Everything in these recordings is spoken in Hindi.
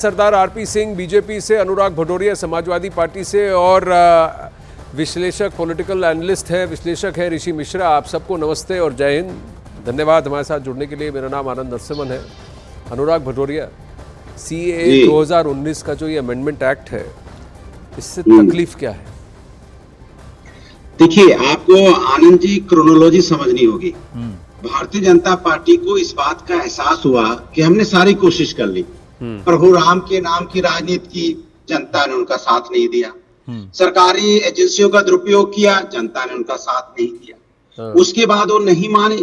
सरदार आरपी सिंह बीजेपी से, अनुराग भदौरिया समाजवादी पार्टी से और विश्लेषक पॉलिटिकल एनालिस्ट हैं, विश्लेषक हैं ऋषि मिश्रा। आप सबको नमस्ते और जय हिंद। धन्यवाद हमारे साथ जुड़ने के लिए। मेरा नाम आनंद नरसिम्हन है। अनुराग भदौरिया, सीएए 2019 का जो ये अमेंडमेंट एक्ट है, इससे तकलीफ क्या है? देखिए, आपको आनंद जी क्रोनोलॉजी समझनी होगी। भारतीय जनता पार्टी को इस बात का एहसास हुआ कि हमने सारी कोशिश कर ली, प्रभु राम के नाम की राजनीति की, जनता ने उनका साथ नहीं दिया। सरकारी एजेंसियों का दुरुपयोग किया, जनता ने उनका साथ नहीं दिया। उसके बाद वो नहीं माने,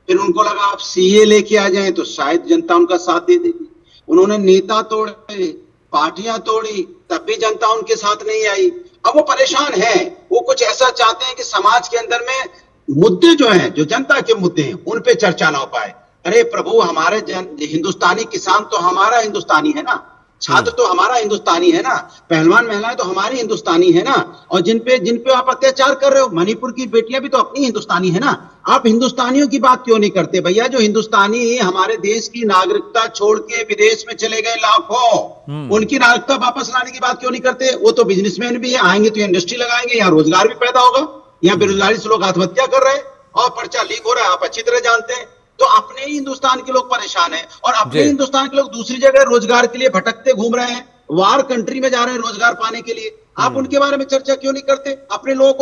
फिर उनको लगा आप सीए लेके आ जाएं तो शायद जनता उनका साथ दे देगी। उन्होंने नेता तोड़े, पार्टियां तोड़ी, तब भी जनता उनके साथ नहीं आई। अब वो परेशान है, वो कुछ ऐसा चाहते हैं कि समाज के अंदर में मुद्दे जो हैं, जो जनता के मुद्दे हैं, उन पे चर्चा ना हो पाए। अरे प्रभु, हमारे हिंदुस्तानी किसान तो हमारा हिंदुस्तानी है ना, छात्र तो हमारा हिंदुस्तानी है ना, पहलवान महिलाएं तो हमारी हिंदुस्तानी है ना, और जिन पे आप अत्याचार कर रहे हो, मणिपुर की बेटियां भी तो अपनी हिंदुस्तानी है ना। आप हिंदुस्तानियों की बात क्यों नहीं करते भैया? जो हिंदुस्तानी हमारे देश की नागरिकता छोड़ के विदेश में चले गए लाखों, उनकी नागरिकता वापस लाने की बात क्यों नहीं करते? वो तो बिजनेसमैन भी है, आएंगे तो इंडस्ट्री लगाएंगे, यहाँ रोजगार भी पैदा होगा। यहाँ बेरोजगारी से लोग आत्महत्या कर रहे हैं और पर्चा लीक हो रहा है, आप अच्छी तरह जानते हैं। तो अपने ही हिंदुस्तान के लोग परेशान हैं और अपने हिंदुस्तान के लोग दूसरी जगह रोजगार के लिए भटकते घूम रहे हैं, वार कंट्री में जा रहे हैं रोजगार पाने के लिए। आप उनके बारे में चर्चा क्यों नहीं करते? अपने लोगों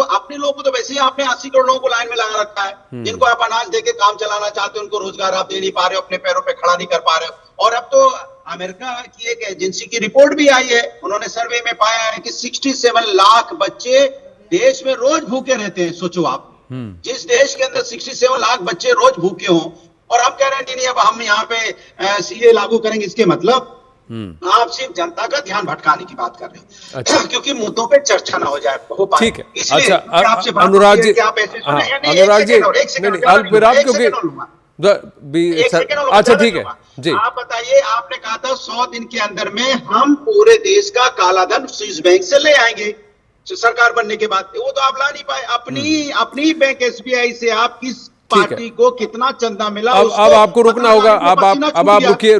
को तो वैसे ही आपने 80 करोड़ लोगों को लाइन में लगा रखा है, जिनको आप अनाज देके काम चलाना चाहते हो, उनको रोजगार आप दे नहीं पा रहे हो, अपने पैरों पे खड़ा नहीं कर पा रहे हो। और अब तो अमेरिका की एक एजेंसी की रिपोर्ट भी आई है, उन्होंने सर्वे में पाया है कि 67 लाख बच्चे देश में रोज भूखे रहते हैं। सोचो आप, जिस देश के अंदर 67 लाख बच्चे रोज भूखे हों, और आप कह रहे हैं नहीं अब हम यहाँ पे सीए लागू करेंगे, इसके मतलब आप सिर्फ जनता का ध्यान भटकाने की बात कर रहे हो। अच्छा, क्योंकि मुद्दों पे चर्चा ना हो जाए, हो पाए। ठीक है। अच्छा, अनुराग जी, अनुराग जी, अल्पविराम क्योंकि अच्छा ठीक है जी, आप बताइए, आपने कहा था 100 दिन के अंदर में हम पूरे देश का काला धन स्विस बैंक से ले आएंगे सरकार बनने के बाद। वो तो आप ला नहीं पाए। अपनी बैंक एसबीआई से आप किस पार्टी को कितना चंदा मिला? अब आपको रुकना होगा। अब आप रुकिए।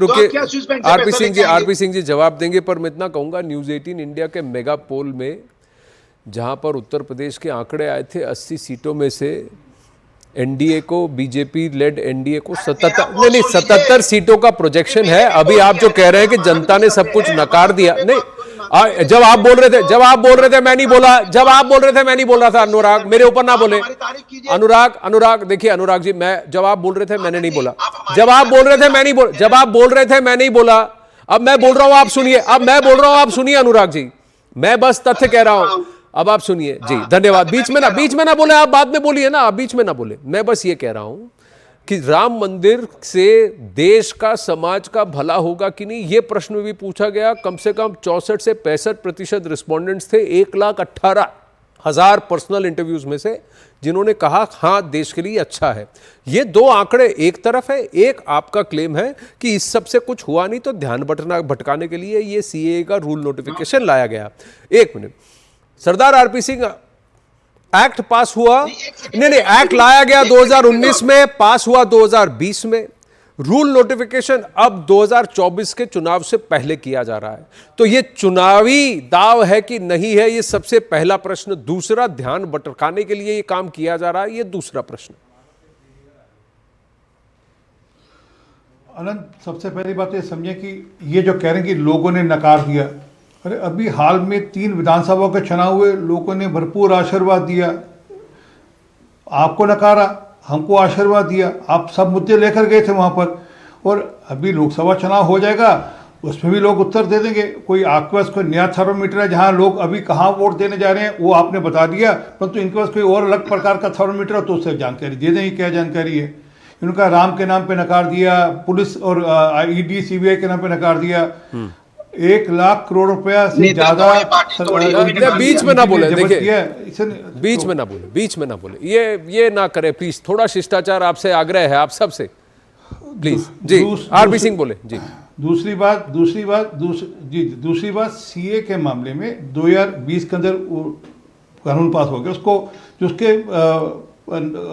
आरपी सिंह जी जवाब देंगे, पर मैं इतना कहूंगा, न्यूज 18 इंडिया के मेगा पोल में जहां पर उत्तर प्रदेश के आंकड़े आए थे, 80 सीटों में से एनडीए को, बीजेपी लेड एनडीए को 77 सीटों का प्रोजेक्शन है। अभी आप जो कह रहे हैं कि जनता ने सब कुछ नकार दिया, नहीं, जब आप बोल रहे थे मैं नहीं बोला, जब आप बोल रहे थे मैं नहीं बोल रहा था। अनुराग, मेरे ऊपर ना बोले। अनुराग देखिए, अनुराग जी, मैं जब आप बोल रहे थे मैंने नहीं बोला, जब आप बोल रहे थे मैं नहीं बोला, जब आप बोल रहे थे मैं नहीं बोला। अब मैं बोल रहा हूं, आप सुनिए। अब मैं बोल रहा हूं, आप सुनिए। अनुराग जी, मैं बस तथ्य कह रहा हूं, अब आप सुनिए जी। धन्यवाद। बीच में ना बोले, आप बाद में बोलिए ना, आप बीच में ना बोले। मैं बस ये कह रहा हूं कि राम मंदिर से देश का, समाज का भला होगा कि नहीं, ये प्रश्न भी पूछा गया। कम से कम 64 से 65% रिस्पोंडेंट्स थे 1,18,000 पर्सनल इंटरव्यूज में से, जिन्होंने कहा हाँ देश के लिए अच्छा है। ये दो आंकड़े एक तरफ है। एक आपका क्लेम है कि इस सब से कुछ हुआ नहीं, तो ध्यान भटकाने के लिए ये सीए का रूल नोटिफिकेशन लाया गया। एक मिनट, सरदार आरपी सिंह, एक्ट पास हुआ नहीं, एक्ट लाया गया 2019 में, पास हुआ 2020 में, रूल नोटिफिकेशन अब 2024 के चुनाव से पहले किया जा रहा है। तो ये चुनावी दाव है कि नहीं है, ये सबसे पहला प्रश्न। दूसरा, ध्यान भटकाने के लिए ये काम किया जा रहा है, ये दूसरा प्रश्न। अनंत, सबसे पहली बात ये समझे कि ये जो कह रहे हैं कि लोगों ने नकार दिया, अरे अभी हाल में 3 विधानसभा के चुनाव हुए, लोगों ने भरपूर आशीर्वाद दिया। आपको नकारा, हमको आशीर्वाद दिया, आप सब मुद्दे लेकर गए थे वहाँ पर। और अभी लोकसभा चुनाव हो जाएगा, उसमें भी लोग उत्तर दे देंगे। कोई आपके पास कोई नया थर्मोमीटर है जहाँ लोग अभी कहाँ वोट देने जा रहे हैं, वो आपने बता दिया, परंतु इनके पास कोई और अलग प्रकार का थर्मोमीटर हो तो उससे जानकारी दे देंगे क्या जानकारी है। इनका राम के नाम पे नकार दिया, पुलिस और ईडी सीबीआई के नाम पे नकार दिया। 1 लाख करोड़ रुपया से ज्यादा। बीच में ना बोले, देखिए, बीच में ना बोले, ये ना करे प्लीज। थोड़ा शिष्टाचार आपसे आग्रह है, आप सबसे प्लीज जी। आरपी सिंह बोले जी। दूसरी बात सीए के मामले में 2020 के अंदर कानून पास हो गया, उसको जो उसके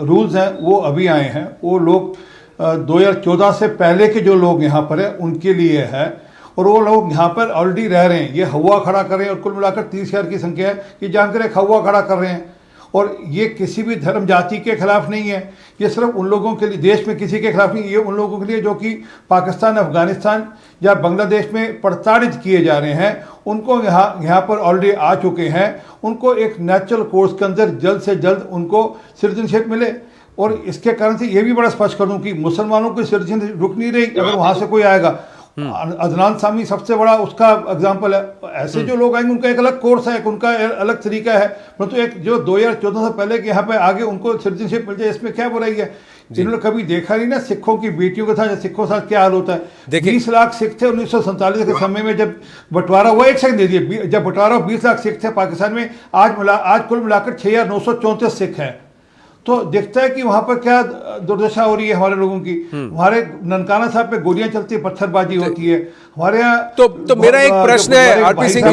रूल्स हैं वो अभी आए हैं। वो लोग 2014 से पहले के जो लोग यहाँ पर है उनके लिए है, और वो लोग यहाँ पर ऑलरेडी रह रहे हैं, ये हवा खड़ा कर रहे हैं और कुल मिलाकर 30,000 की संख्या है, ये जानकर एक हवा खड़ा कर रहे हैं। और ये किसी भी धर्म जाति के खिलाफ नहीं है, ये सिर्फ उन लोगों के लिए, देश में किसी के खिलाफ नहीं, ये उन लोगों के लिए जो कि पाकिस्तान, अफगानिस्तान या बांग्लादेश में प्रताड़ित किए जा रहे हैं, उनको यहाँ पर ऑलरेडी आ चुके हैं, उनको एक नेचुरल कोर्स के अंदर जल्द से जल्द उनको सिटीजनशिप मिले। और इसके कारण से ये भी बड़ा स्पष्ट कर दूं कि मुसलमानों की सिटीजनशिप रुक नहीं रही अगर वहाँ से कोई आएगा। अदनान सामी सबसे बड़ा उसका एग्जाम्पल है। ऐसे जो लोग आएंगे उनका एक अलग कोर्स है, उनका अलग तरीका है, परंतु एक जो 2014 से पहले के यहाँ पे आगे उनको सिटीजनशिप मिल जाए, इसमें क्या बुराई है। जिन्होंने कभी देखा नहीं ना सिखों की बेटियों के साथ, सिखों के साथ क्या हाल होता है। 20 लाख सिख थे 1947 के समय में जब बंटवारा हुआ, एक सेकंड दे दिए, जब बंटवारा हुआ 20 लाख सिख थे पाकिस्तान में, आज कुल मिलाकर 6,934 सिख हैं। तो देखता है कि वहां पर क्या दुर्दशा हो रही है हमारे लोगों की। हमारे ननकाना साहब पे गोलियां चलती है, पत्थरबाजी होती है हमारे यहाँ। तो मेरा एक प्रश्न है आरपी सिंह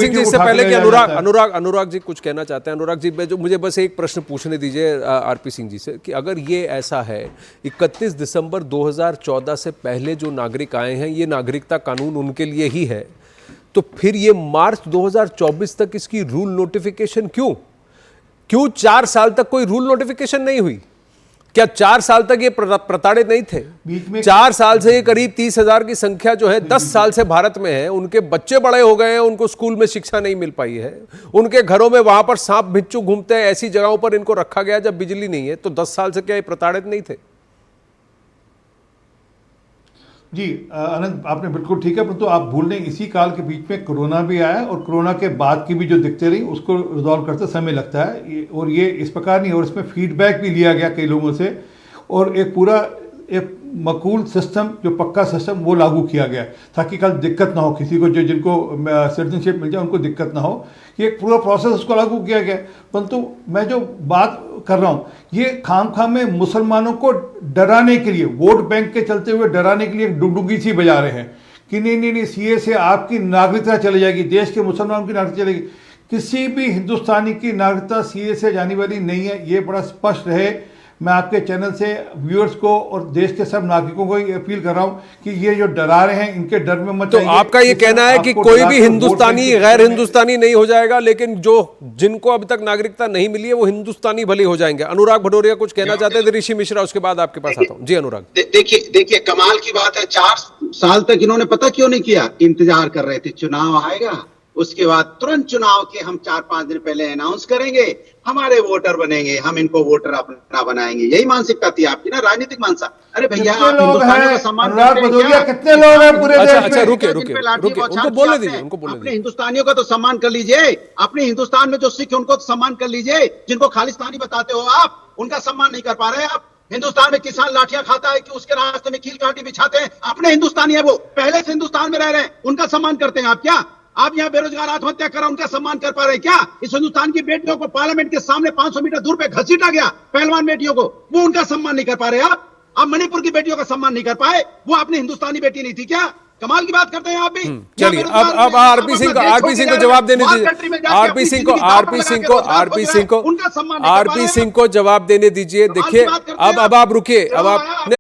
जी, इससे पहले कि अनुराग जी कुछ कहना चाहते हैं। अनुराग जी, मुझे बस एक प्रश्न पूछने दीजिए आरपी सिंह जी से कि अगर ये ऐसा है 31 दिसंबर 2014 से पहले जो नागरिक आए हैं, ये नागरिकता कानून उनके लिए ही है, तो फिर ये मार्च 2024 तक इसकी रूल नोटिफिकेशन क्यों 4 साल तक कोई रूल नोटिफिकेशन नहीं हुई? क्या 4 साल तक ये प्रताड़ित नहीं थे? बीच में 4 साल से ये करीब 30,000 की संख्या जो है 10 साल से भारत में है, उनके बच्चे बड़े हो गए हैं, उनको स्कूल में शिक्षा नहीं मिल पाई है, उनके घरों में वहां पर सांप बिच्छू घूमते हैं, ऐसी जगहों पर इनको रखा गया जब बिजली नहीं है, तो 10 साल से क्या ये प्रताड़ित नहीं थे? जी आनंद, आपने बिल्कुल ठीक है, परंतु आप भूल रहे हैं इसी काल के बीच में कोरोना भी आया और कोरोना के बाद की भी जो दिक्कतें रही उसको रिजॉल्व करते समय लगता है। और ये इस प्रकार नहीं, और इसमें फीडबैक भी लिया गया कई लोगों से, और एक पूरा एक मकूल सिस्टम, जो पक्का सिस्टम, वो लागू किया गया ताकि कल दिक्कत ना हो किसी को, जिनको सिटीजनशिप मिल जाए उनको दिक्कत ना हो। ये एक पूरा प्रोसेस उसको लागू किया गया। परंतु मैं जो बात कर रहा हूँ, ये खाम में मुसलमानों को डराने के लिए, वोट बैंक के चलते हुए डराने के लिए एक डुगडुगी सी बजा रहे हैं कि नहीं सीए से आपकी नागरिकता चली जाएगी, देश के मुसलमानों की नागरिकता चलेगी। किसी भी हिंदुस्तानी की नागरिकता सीए से जाने वाली नहीं है, ये बड़ा स्पष्ट रहे। मैं आपके चैनल से व्यूअर्स को और देश के सब नागरिकों को अपील कर रहा हूं कि ये जो डरा रहे हैं, इनके डर में मत तो आपका ये कहना है कि कोई भी हिंदुस्तानी गैर हिंदुस्तानी नहीं हो जाएगा, लेकिन जिनको अभी तक नागरिकता नहीं मिली है वो हिंदुस्तानी भले हो जाएंगे। अनुराग भदौरिया कुछ कहना चाहते थे, ऋषि मिश्रा, उसके बाद आपके पास आता हूं। जी अनुराग। देखिए कमाल की बात है, 4 साल तक इन्होंने पता क्यों नहीं किया, इंतजार कर रहे थे चुनाव आएगा, उसके बाद तुरंत चुनाव के हम 4-5 दिन पहले अनाउंस करेंगे, हमारे वोटर बनेंगे, हम इनको वोटर अपना बनाएंगे। यही मानसिकता थी आपकी ना, राजनीतिक मानसिकता। अरे भैया, आप हिंदुस्तानियों का सम्मान करते हैं क्या? कितने लोग हैं पूरे देश में? अच्छा रुके, उनको बोलने दीजिए, अपने हिंदुस्तानियों का तो सम्मान कर लीजिए। अपने हिंदुस्तान में जो सिख है उनको तो सम्मान कर लीजिए। जिनको खालिस्तानी बताते हो आप, उनका सम्मान नहीं कर पा रहे आप। हिंदुस्तान में किसान लाठियां खाता है कि उसके रास्ते में कील कांटी बिछाते हैं, अपने हिंदुस्तानी है वो, पहले से हिंदुस्तान में रह रहे हैं, उनका सम्मान करते हैं आप क्या? आप यहाँ बेरोजगार आत्महत्या करा, उनका सम्मान कर पा रहे हैं क्या? इस हिंदुस्तान की बेटियों को पार्लियामेंट के सामने 500 मीटर दूर पे घसीटा गया, पहलवान बेटियों को, वो उनका सम्मान नहीं कर पा रहे आप। आप मणिपुर की बेटियों का सम्मान नहीं कर पाए, वो अपनी हिंदुस्तानी बेटी नहीं थी क्या? कमाल की बात करते हैं आप भी। चलिए अब आरपी सिंह को जवाब देने दीजिए। आरपी सिंह को जवाब देने दीजिए। देखिए अब आप रुकिए, अब आप